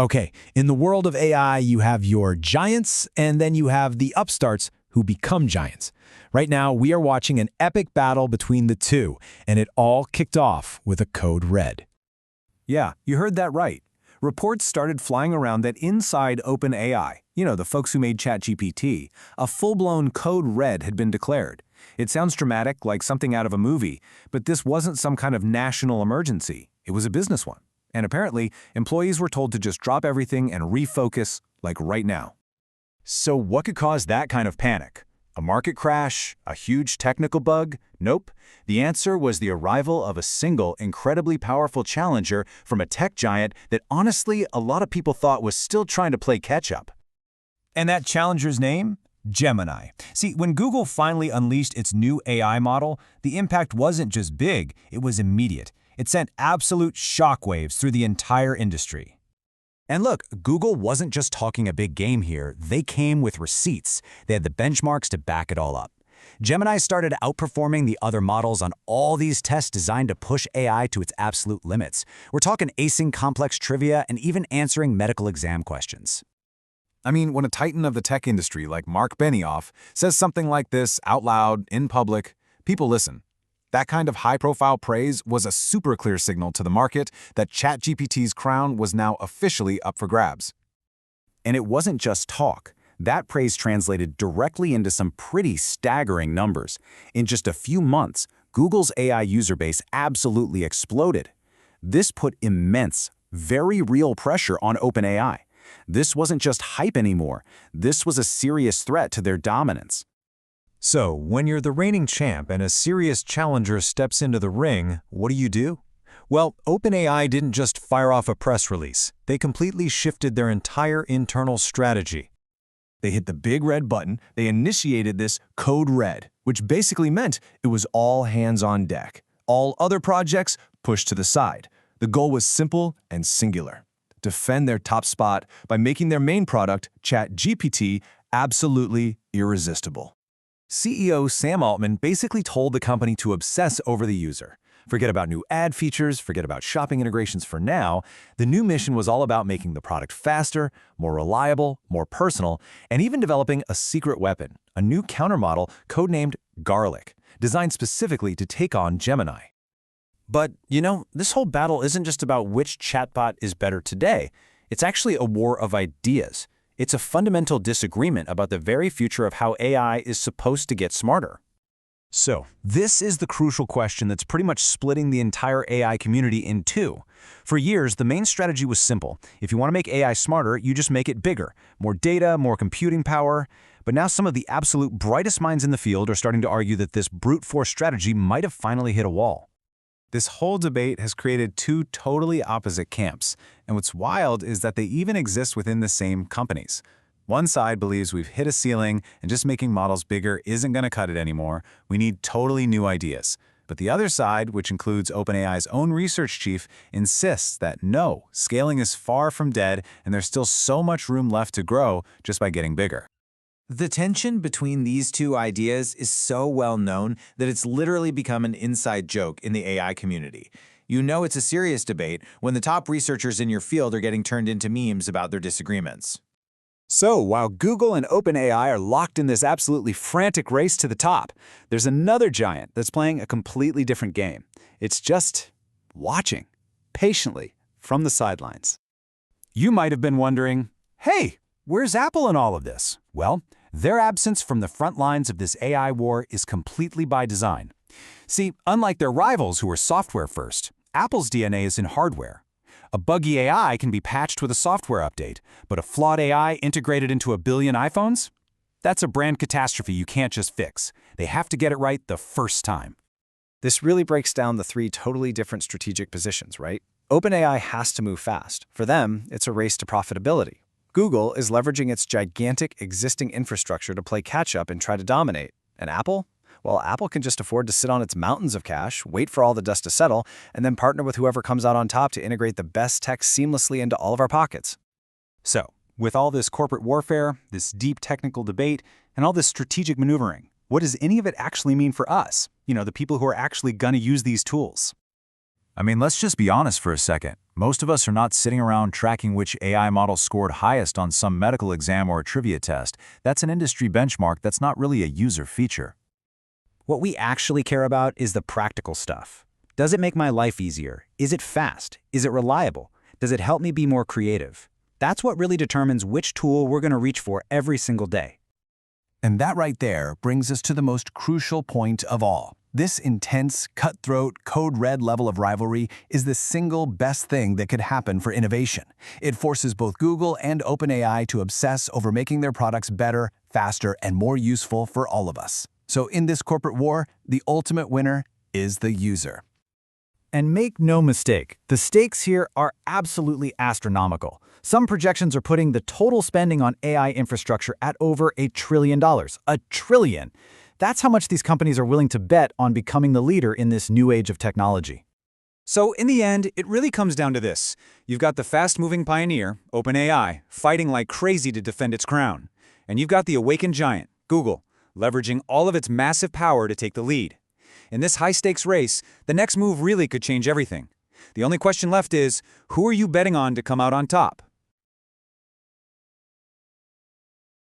Okay, in the world of AI, you have your giants, and then you have the upstarts who become giants. Right now, we are watching an epic battle between the two, and it all kicked off with a code red. Yeah, you heard that right. Reports started flying around that inside OpenAI, the folks who made ChatGPT, a full-blown code red had been declared. It sounds dramatic, like something out of a movie, but this wasn't some kind of national emergency. It was a business one. And apparently, employees were told to just drop everything and refocus, like right now. So what could cause that kind of panic? A market crash? A huge technical bug? Nope. The answer was the arrival of a single, incredibly powerful challenger from a tech giant that honestly a lot of people thought was still trying to play catch-up. And that challenger's name? Gemini. See, when Google finally unleashed its new AI model, the impact wasn't just big, it was immediate. It sent absolute shockwaves through the entire industry. And look, Google wasn't just talking a big game here, they came with receipts. They had the benchmarks to back it all up. Gemini started outperforming the other models on all these tests designed to push AI to its absolute limits. We're talking acing complex trivia and even answering medical exam questions. I mean, when a titan of the tech industry like Mark Benioff says something like this out loud, in public, people listen. That kind of high-profile praise was a super clear signal to the market that ChatGPT's crown was now officially up for grabs. And it wasn't just talk. That praise translated directly into some pretty staggering numbers. In just a few months, Google's AI user base absolutely exploded. This put immense, very real pressure on OpenAI. This wasn't just hype anymore. This was a serious threat to their dominance. So, when you're the reigning champ and a serious challenger steps into the ring, what do? Well, OpenAI didn't just fire off a press release. They completely shifted their entire internal strategy. They hit the big red button, they initiated this code red, which basically meant it was all hands on deck. All other projects pushed to the side. The goal was simple and singular: defend their top spot by making their main product, ChatGPT, absolutely irresistible. CEO Sam Altman basically told the company to obsess over the user. Forget about new ad features, forget about shopping integrations for now. The new mission was all about making the product faster, more reliable, more personal, and even developing a secret weapon, a new countermodel codenamed Garlic, designed specifically to take on Gemini. But, this whole battle isn't just about which chatbot is better today. It's actually a war of ideas. It's a fundamental disagreement about the very future of how AI is supposed to get smarter. So, this is the crucial question that's pretty much splitting the entire AI community in two. For years, the main strategy was simple. If you want to make AI smarter, you just make it bigger. More data, more computing power. But now some of the absolute brightest minds in the field are starting to argue that this brute force strategy might have finally hit a wall. This whole debate has created two totally opposite camps, and what's wild is that they even exist within the same companies. One side believes we've hit a ceiling and just making models bigger isn't going to cut it anymore. We need totally new ideas. But the other side, which includes OpenAI's own research chief, insists that no, scaling is far from dead and there's still so much room left to grow just by getting bigger. The tension between these two ideas is so well known that it's literally become an inside joke in the AI community. You know it's a serious debate when the top researchers in your field are getting turned into memes about their disagreements. So, while Google and OpenAI are locked in this absolutely frantic race to the top, there's another giant that's playing a completely different game. It's just watching, patiently, from the sidelines. You might have been wondering, hey, where's Apple in all of this? Well, their absence from the front lines of this AI war is completely by design. See, unlike their rivals who are software first, Apple's DNA is in hardware. A buggy AI can be patched with a software update, but a flawed AI integrated into a billion iPhones? That's a brand catastrophe you can't just fix. They have to get it right the first time. This really breaks down the three totally different strategic positions, right? OpenAI has to move fast. For them, it's a race to profitability. Google is leveraging its gigantic existing infrastructure to play catch-up and try to dominate. And Apple? Well, Apple can just afford to sit on its mountains of cash, wait for all the dust to settle, and then partner with whoever comes out on top to integrate the best tech seamlessly into all of our pockets. So, with all this corporate warfare, this deep technical debate, and all this strategic maneuvering, what does any of it actually mean for us? The people who are actually going to use these tools? I mean, let's just be honest for a second. Most of us are not sitting around tracking which AI model scored highest on some medical exam or a trivia test. That's an industry benchmark that's not really a user feature. What we actually care about is the practical stuff. Does it make my life easier? Is it fast? Is it reliable? Does it help me be more creative? That's what really determines which tool we're going to reach for every single day. And that right there brings us to the most crucial point of all. This intense, cutthroat, code red level of rivalry is the single best thing that could happen for innovation. It forces both Google and OpenAI to obsess over making their products better, faster, and more useful for all of us. So in this corporate war, the ultimate winner is the user. And make no mistake, the stakes here are absolutely astronomical. Some projections are putting the total spending on AI infrastructure at over $1 trillion. $1 trillion! That's how much these companies are willing to bet on becoming the leader in this new age of technology. So in the end, it really comes down to this. You've got the fast-moving pioneer, OpenAI, fighting like crazy to defend its crown. And you've got the awakened giant, Google, leveraging all of its massive power to take the lead. In this high-stakes race, the next move really could change everything. The only question left is, who are you betting on to come out on top?